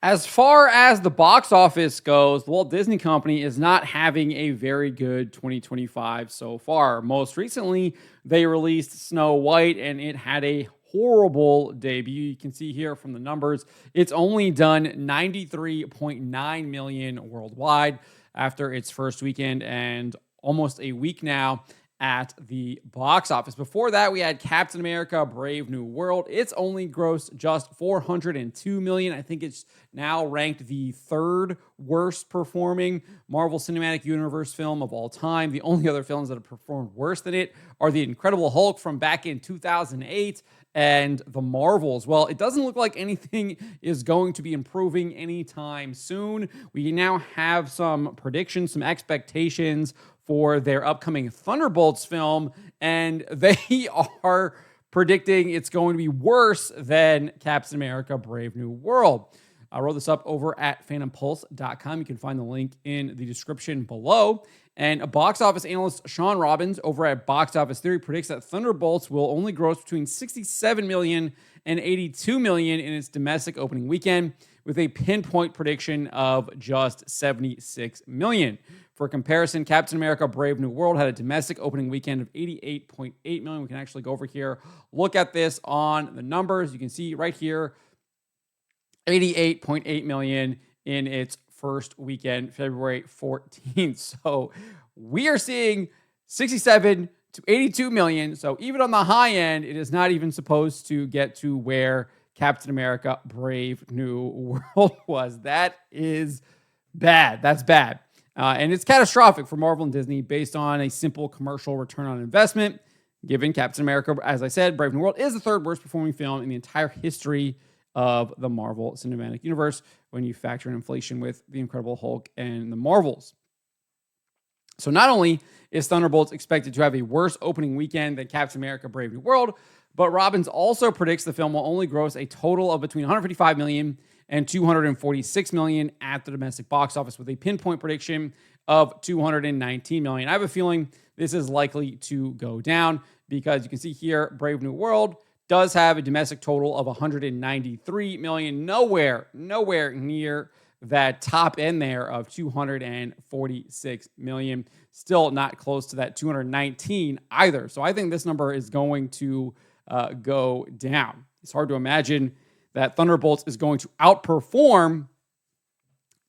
As far as the box office goes, the Walt Disney Company is not having a very good 2025 so far. Most recently, they released Snow White and it had a horrible debut. You can see here from the numbers, it's only done 93.9 million worldwide after its first weekend and almost a week now at the box office. Before that, we had Captain America Brave New World. It's only grossed just 402 million. I think it's now ranked the third worst performing Marvel Cinematic Universe film of all time. The only other films that have performed worse than it are The Incredible Hulk from back in 2008 and The Marvels. Well, it doesn't look like anything is going to be improving anytime soon. We now have some predictions, some expectations for their upcoming Thunderbolts film, and they are predicting it's going to be worse than Captain America Brave New World. I wrote this up over at phantompulse.com. You can find the link in the description below. And a box office analyst, Sean Robbins, over at Box Office Theory, predicts that Thunderbolts will only gross between 67 million and 82 million in its domestic opening weekend, with a pinpoint prediction of just 76 million. For comparison, Captain America Brave New World had a domestic opening weekend of 88.8 million. We can actually go over here, look at this on the numbers. You can see right here, 88.8 million in its first weekend, February 14th. So we are seeing 67 to 82 million. So even on the high end, it is not even supposed to get to where Captain America Brave New World was. That is bad. That's bad. And it's catastrophic for Marvel and Disney based on a simple commercial return on investment. Given Captain America, as I said, Brave New World is the third worst performing film in the entire history of the Marvel Cinematic Universe when you factor in inflation with The Incredible Hulk and The Marvels. So not only is Thunderbolts expected to have a worse opening weekend than Captain America Brave New World, but Robbins also predicts the film will only gross a total of between 155 million and 246 million at the domestic box office, with a pinpoint prediction of 219 million. I have a feeling this is likely to go down because you can see here, Brave New World does have a domestic total of 193 million, nowhere near that top end there of 246 million. Still not close to that 219 either. So I think this number is going to go down. It's hard to imagine that Thunderbolts is going to outperform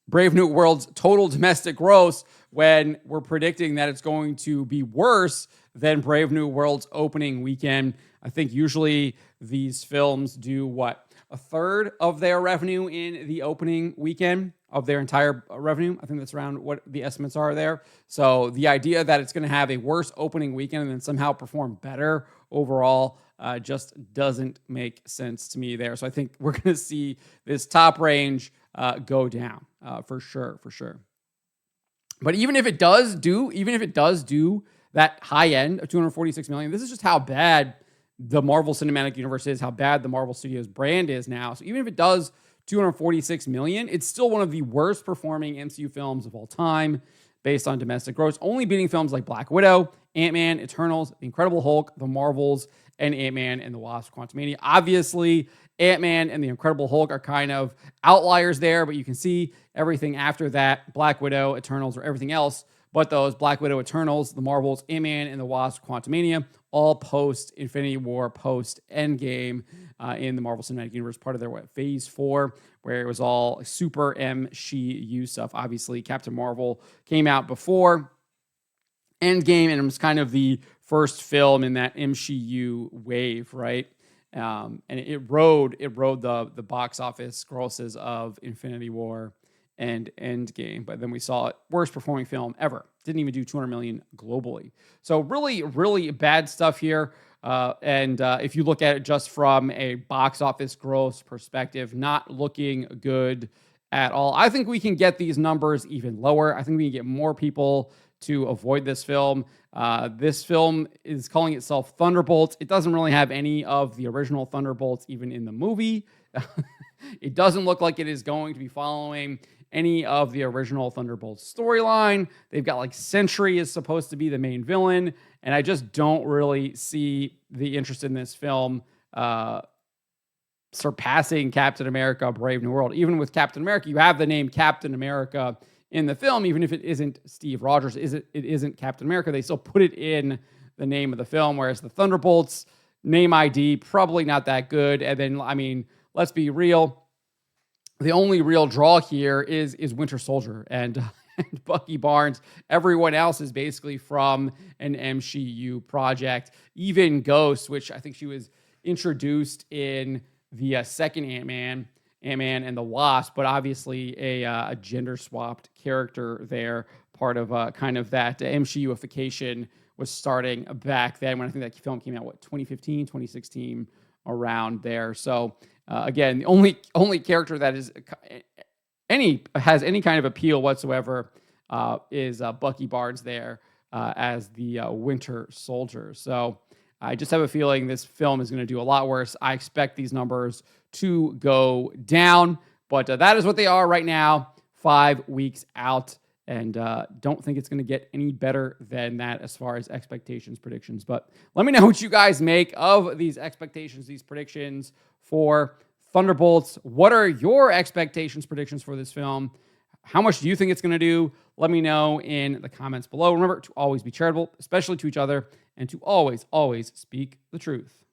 Brave New World's total domestic gross when we're predicting that it's going to be worse than Brave New World's opening weekend. I think usually these films do a third of their revenue in the opening weekend of their entire revenue. I think that's around what the estimates are there. So the idea that it's going to have a worse opening weekend and then somehow perform better overall just doesn't make sense to me there. So I think we're going to see this top range go down for sure. But even if it does do that high end of 246 million, this is just how bad the Marvel Cinematic Universe is, how bad the Marvel Studios brand is now. So even if it does 246 million, it's still one of the worst performing MCU films of all time based on domestic gross, only beating films like Black Widow, Ant-Man, Eternals, The Incredible Hulk, The Marvels, and Ant-Man and the Wasp: Quantumania. Obviously, Ant-Man and The Incredible Hulk are kind of outliers there, but you can see everything after that, Black Widow, Eternals, or everything else, but those Black Widow, Eternals, The Marvels, Ant-Man, and the Wasp: Quantumania, all post-Infinity War, post-Endgame in the Marvel Cinematic Universe, part of their Phase 4, where it was all super MCU stuff. Obviously, Captain Marvel came out before Endgame, and it was kind of the first film in that MCU wave, right? And it rode the box office grosses of Infinity War and Endgame, but then we saw it, worst performing film ever. Didn't even do 200 million globally. So really, really bad stuff here. And if you look at it just from a box office gross perspective, not looking good at all. I think we can get these numbers even lower. I think we can get more people to avoid this film. This film is calling itself Thunderbolts. It doesn't really have any of the original Thunderbolts even in the movie. It doesn't look like it is going to be following any of the original Thunderbolts storyline. They've got like Sentry is supposed to be the main villain, and I just don't really see the interest in this film surpassing Captain America Brave New World. Even with Captain America, you have the name Captain America in the film, even if it isn't Steve Rogers, it isn't Captain America, they still put it in the name of the film, whereas the Thunderbolts, name ID, probably not that good. And then, I mean, let's be real, the only real draw here is Winter Soldier and Bucky Barnes. Everyone else is basically from an MCU project. Even Ghost, which I think she was introduced in the second Ant-Man and the Wasp, but obviously a gender-swapped character there, part of kind of that MCU-ification was starting back then when I think that film came out, 2015, 2016, around there. So again, the only character that is has any kind of appeal whatsoever is Bucky Barnes there as the Winter Soldier. So I just have a feeling this film is going to do a lot worse. I expect these numbers to go down, but that is what they are right now, 5 weeks out. And don't think it's going to get any better than that as far as expectations, predictions. But let me know what you guys make of these expectations, these predictions for Thunderbolts. What are your expectations, predictions for this film? How much do you think it's going to do? Let me know in the comments below. Remember to always be charitable, especially to each other, and to always, always speak the truth.